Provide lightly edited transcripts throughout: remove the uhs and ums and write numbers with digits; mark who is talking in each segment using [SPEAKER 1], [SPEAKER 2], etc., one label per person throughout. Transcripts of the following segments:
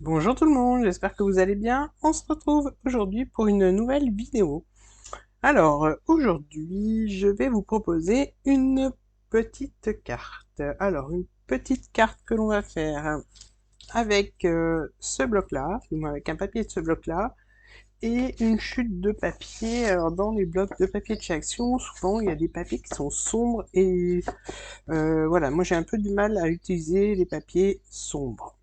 [SPEAKER 1] Bonjour tout le monde, j'espère que vous allez bien. On se retrouve aujourd'hui pour une nouvelle vidéo. Alors, aujourd'hui, je vais vous proposer une petite carte. Alors, une petite carte que l'on va faire avec ce bloc-là, du moins avec un papier de ce bloc-là, et une chute de papier. Alors, dans les blocs de papier de chez Action, souvent, il y a des papiers qui sont sombres et voilà, moi j'ai un peu du mal à utiliser les papiers sombres.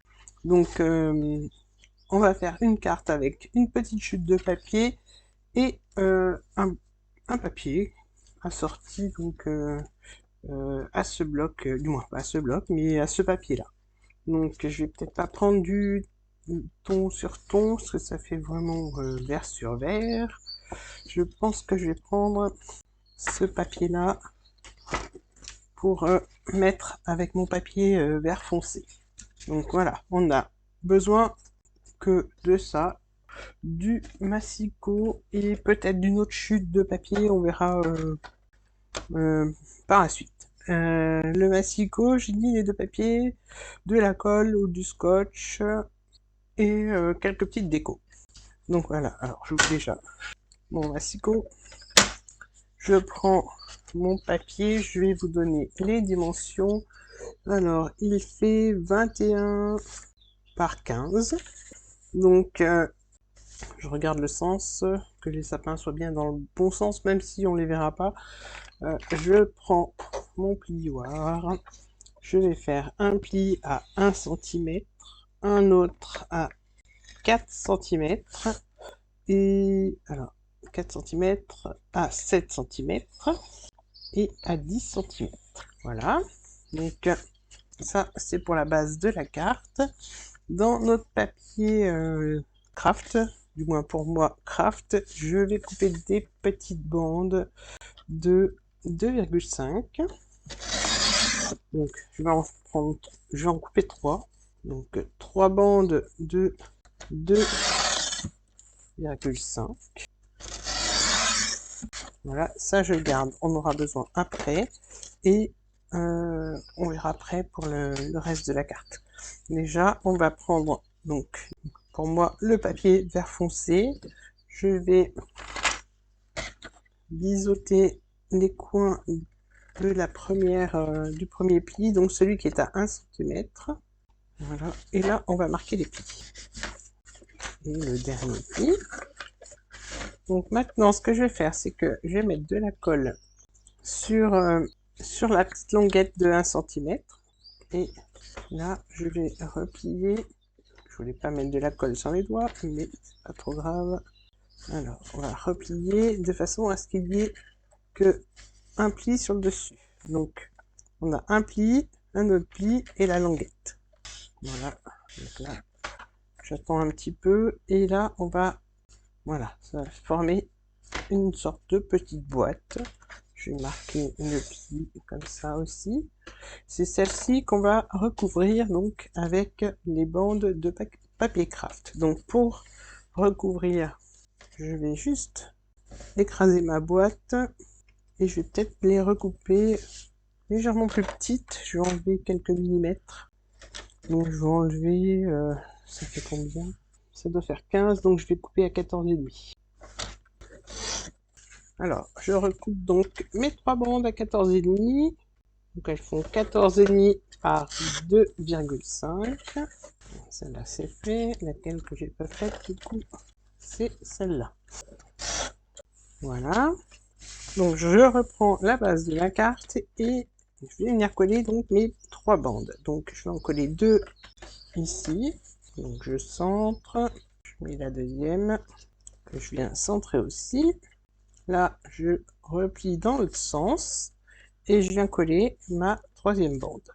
[SPEAKER 1] Donc, on va faire une carte avec une petite chute de papier et un papier assorti donc à ce bloc, du moins pas à ce bloc, mais à ce papier-là. Donc je vais peut-être pas prendre du ton sur ton, parce que ça fait vraiment vert sur vert. Je pense que je vais prendre ce papier-là pour mettre avec mon papier vert foncé. Donc voilà, on a besoin que de ça, du massicot et peut-être d'une autre chute de papier, on verra par la suite. Le massicot, j'ai dit les deux papiers, de la colle ou du scotch et quelques petites décos. Donc voilà, alors j'ouvre déjà mon massicot. Je prends mon papier, je vais vous donner les dimensions. Alors, il fait 21 par 15. Donc, je regarde le sens, que les sapins soient bien dans le bon sens, même si on les verra pas. Je prends mon plioir, je vais faire un pli à 1 cm, un autre à 4 cm, et alors 4 cm à 7 cm, et à 10 cm. Voilà, donc ça c'est pour la base de la carte. Dans notre papier craft, du moins pour moi craft, je vais couper des petites bandes de 2,5. Donc je vais en couper 3. Donc 3 bandes de 2,5. Voilà, ça je garde, on aura besoin après. Et on verra après pour le reste de la carte. Déjà, on va prendre donc pour moi le papier vert foncé. Je vais biseauter les coins de la première, du premier pli, donc celui qui est à 1 cm. Voilà, et là on va marquer les plis. Et le dernier pli. Donc maintenant, ce que je vais faire, c'est que je vais mettre de la colle sur, sur la petite longuette de 1 cm. Et là, je vais replier. Je voulais pas mettre de la colle sur les doigts, mais c'est pas trop grave. Alors, on va replier de façon à ce qu'il y ait que un pli sur le dessus. Donc, on a un pli, un autre pli et la longuette. Voilà. Donc là, j'attends un petit peu et là, on va, voilà, ça va former une sorte de petite boîte. Je vais marquer le pli comme ça aussi. C'est celle-ci qu'on va recouvrir donc avec les bandes de papier craft. Donc pour recouvrir, je vais juste écraser ma boîte et je vais peut-être les recouper légèrement plus petites. Je vais enlever quelques millimètres. Donc je vais enlever, ça fait combien? Ça doit faire 15, donc je vais couper à 14,5. Alors, je recoupe donc mes 3 bandes à 14,5. Donc elles font 14,5 par 2,5. Celle-là c'est fait. Laquelle que j'ai pas faite du coup, c'est celle-là. Voilà. Donc je reprends la base de la carte et je vais venir coller donc mes 3 bandes. Donc je vais en coller 2 ici. Donc je centre. Je mets la deuxième que je viens centrer aussi. Là je replie dans l'autre sens et je viens coller ma troisième bande.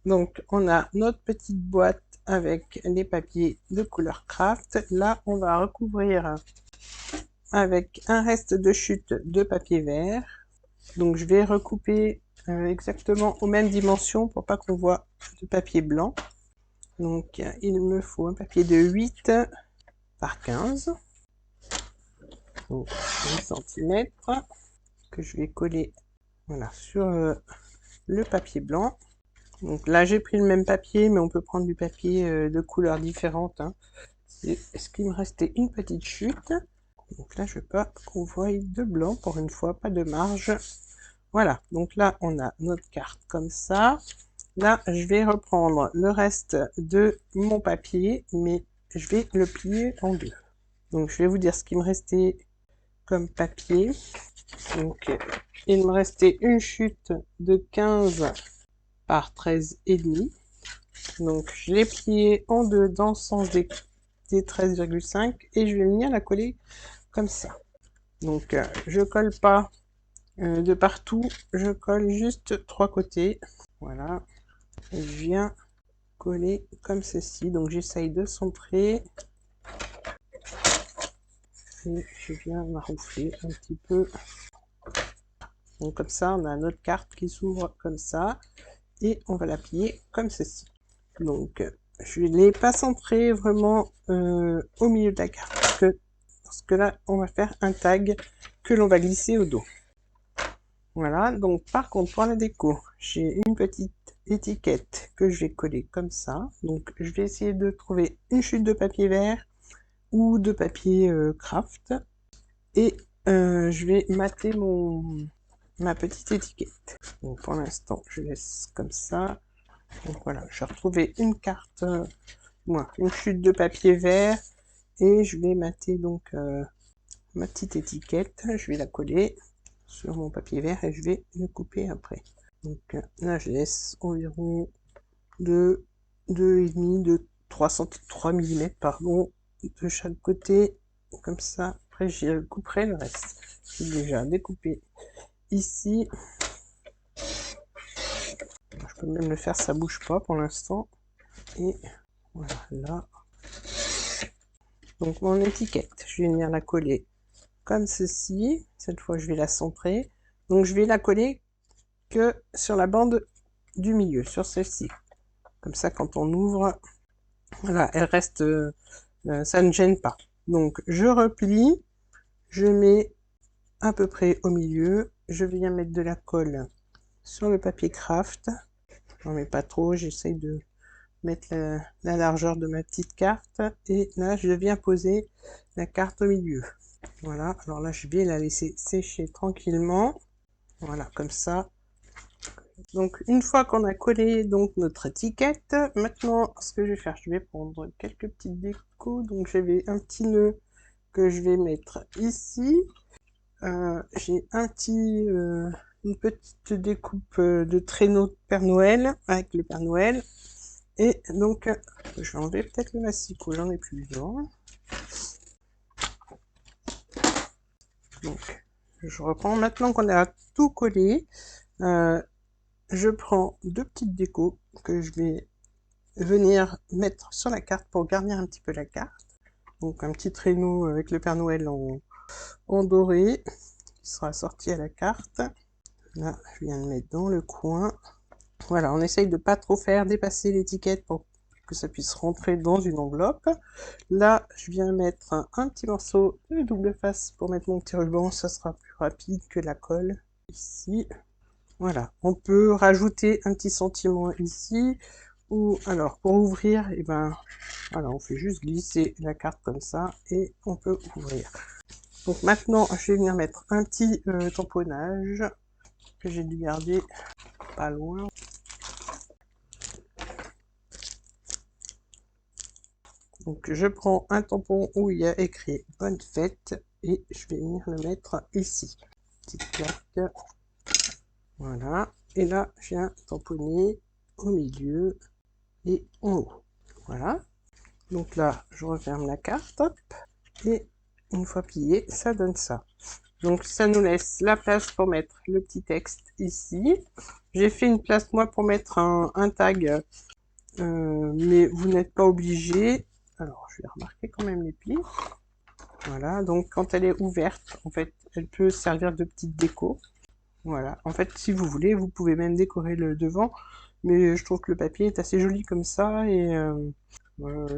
[SPEAKER 1] Donc on a notre petite boîte avec les papiers de couleur craft. Là on va recouvrir avec un reste de chute de papier vert. Donc je vais recouper exactement aux mêmes dimensions pour pas qu'on voit de papier blanc. Donc il me faut un papier de 8 par 15. Donc 8 cm que je vais coller voilà, sur le papier blanc. Donc là, j'ai pris le même papier, mais on peut prendre du papier de couleurs différentes. Hein. Est-ce qu'il me restait une petite chute? Donc là, je veux pas qu'on voie de blanc pour une fois, pas de marge. Voilà, donc là, on a notre carte comme ça. Là, je vais reprendre le reste de mon papier, mais je vais le plier en deux. Donc, je vais vous dire ce qui me restait comme papier. Donc, il me restait une chute de 15 par 13,5. Donc, je l'ai plié en deux dans le sens des 13,5 et je vais venir la coller comme ça. Donc, je colle pas de partout, je colle juste 3 côtés. Voilà, et je viens coller comme ceci. Donc, j'essaye de centrer et je viens maroufler un petit peu. Donc, comme ça, on a notre carte qui s'ouvre comme ça et on va la plier comme ceci. Donc, je ne l'ai pas centré vraiment au milieu de la carte parce que là, on va faire un tag que l'on va glisser au dos. Voilà, donc par contre, pour la déco, j'ai une petite étiquette que je vais coller comme ça. Donc, je vais essayer de trouver une chute de papier vert ou de papier craft. Et je vais mater ma petite étiquette. Donc, pour l'instant, je laisse comme ça. Donc voilà, j'ai retrouvé une carte, une chute de papier vert. Et je vais mater donc ma petite étiquette. Je vais la coller sur mon papier vert et je vais le couper après. Donc là, je laisse environ 2,5 de 3 mm pardon, de chaque côté, comme ça. Après, j'y couperai le reste. J'ai déjà découpé ici. Je peux même le faire, ça bouge pas pour l'instant. Et voilà, là. Donc mon étiquette, je vais venir la coller comme ceci. Cette fois, je vais la centrer. Donc, je vais la coller que sur la bande du milieu, sur celle-ci. Comme ça, quand on ouvre, voilà, elle reste, ça ne gêne pas. Donc, je replie, je mets à peu près au milieu. Je viens mettre de la colle sur le papier craft. J'en mets pas trop, j'essaye de mettre la largeur de ma petite carte. Et là, je viens poser la carte au milieu. Voilà, alors là, je vais la laisser sécher tranquillement. Voilà, comme ça. Donc, une fois qu'on a collé donc notre étiquette, maintenant, ce que je vais faire, je vais prendre quelques petites décos. Donc, j'avais un petit nœud que je vais mettre ici. J'ai une petite découpe de traîneau de Père Noël avec le Père Noël. Et donc, je vais enlever peut-être le massicot, j'en ai plus besoin. Donc, je reprends. Maintenant qu'on a tout collé, je prends deux petites décos que je vais venir mettre sur la carte pour garnir un petit peu la carte. Donc un petit traîneau avec le Père Noël en doré qui sera sorti à la carte. Là, je viens de mettre dans le coin. Voilà, on essaye de pas trop faire dépasser l'étiquette pour que ça puisse rentrer dans une enveloppe. Là, je viens mettre un petit morceau de double face pour mettre mon petit ruban. Ça sera plus rapide que la colle ici. Voilà, on peut rajouter un petit sentiment ici, ou alors pour ouvrir, et ben voilà, on fait juste glisser la carte comme ça et on peut ouvrir. Donc maintenant, je vais venir mettre un petit tamponnage que j'ai dû garder pas loin. Donc je prends un tampon où il y a écrit bonne fête et je vais venir le mettre ici. Petite plaque. Voilà. Et là, je viens tamponner au milieu et en haut. Voilà. Donc là, je referme la carte. Hop, et une fois plié, ça donne ça. Donc ça nous laisse la place pour mettre le petit texte ici. J'ai fait une place moi pour mettre un tag, mais vous n'êtes pas obligé. Alors je vais remarquer quand même les plis. Voilà, donc quand elle est ouverte, en fait, elle peut servir de petite déco. Voilà, en fait, si vous voulez, vous pouvez même décorer le devant, mais je trouve que le papier est assez joli comme ça et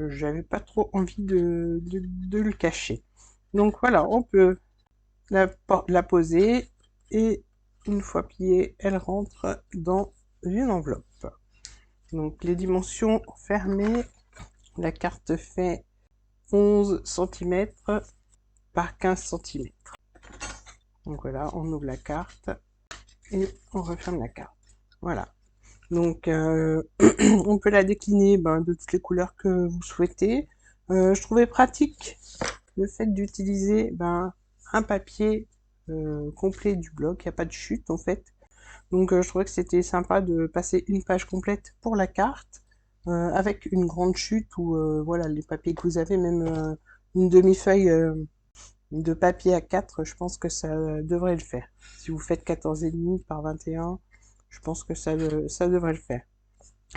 [SPEAKER 1] j'avais pas trop envie de le cacher. Donc voilà, on peut la poser et une fois pliée, elle rentre dans une enveloppe. Donc les dimensions fermées, la carte fait 11 cm par 15 cm. Donc voilà, on ouvre la carte et on referme la carte. Voilà. Donc on peut la décliner de toutes les couleurs que vous souhaitez. Je trouvais pratique le fait d'utiliser un papier complet du bloc, il n'y a pas de chute en fait. Donc je trouvais que c'était sympa de passer une page complète pour la carte, avec une grande chute où voilà, les papiers que vous avez, même une demi-feuille de papier A4, je pense que ça devrait le faire. Si vous faites 14,5 par 21, je pense que ça devrait le faire.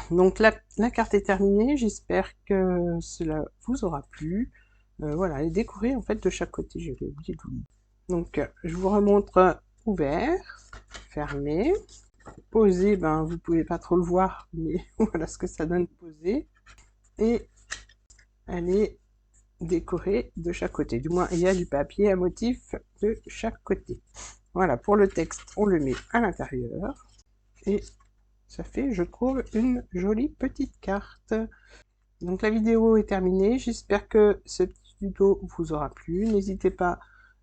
[SPEAKER 1] Donc la carte est terminée, j'espère que cela vous aura plu. Voilà, elle est décorée en fait de chaque côté, j'avais oublié de vous dire. Donc je vous remontre ouvert, fermé, posé, vous pouvez pas trop le voir, mais voilà ce que ça donne posé. Et elle est décorée de chaque côté, du moins il y a du papier à motif de chaque côté. Voilà, pour le texte, on le met à l'intérieur. Et ça fait, je trouve, une jolie petite carte. Donc la vidéo est terminée, j'espère que ce petit tuto vous aura plu. N'hésitez pas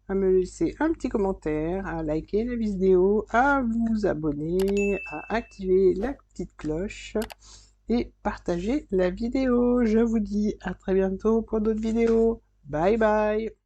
[SPEAKER 1] à me laisser un petit commentaire, à liker la vidéo, à vous abonner, à activer la petite cloche et partager la vidéo. Je vous dis à très bientôt pour d'autres vidéos. Bye bye!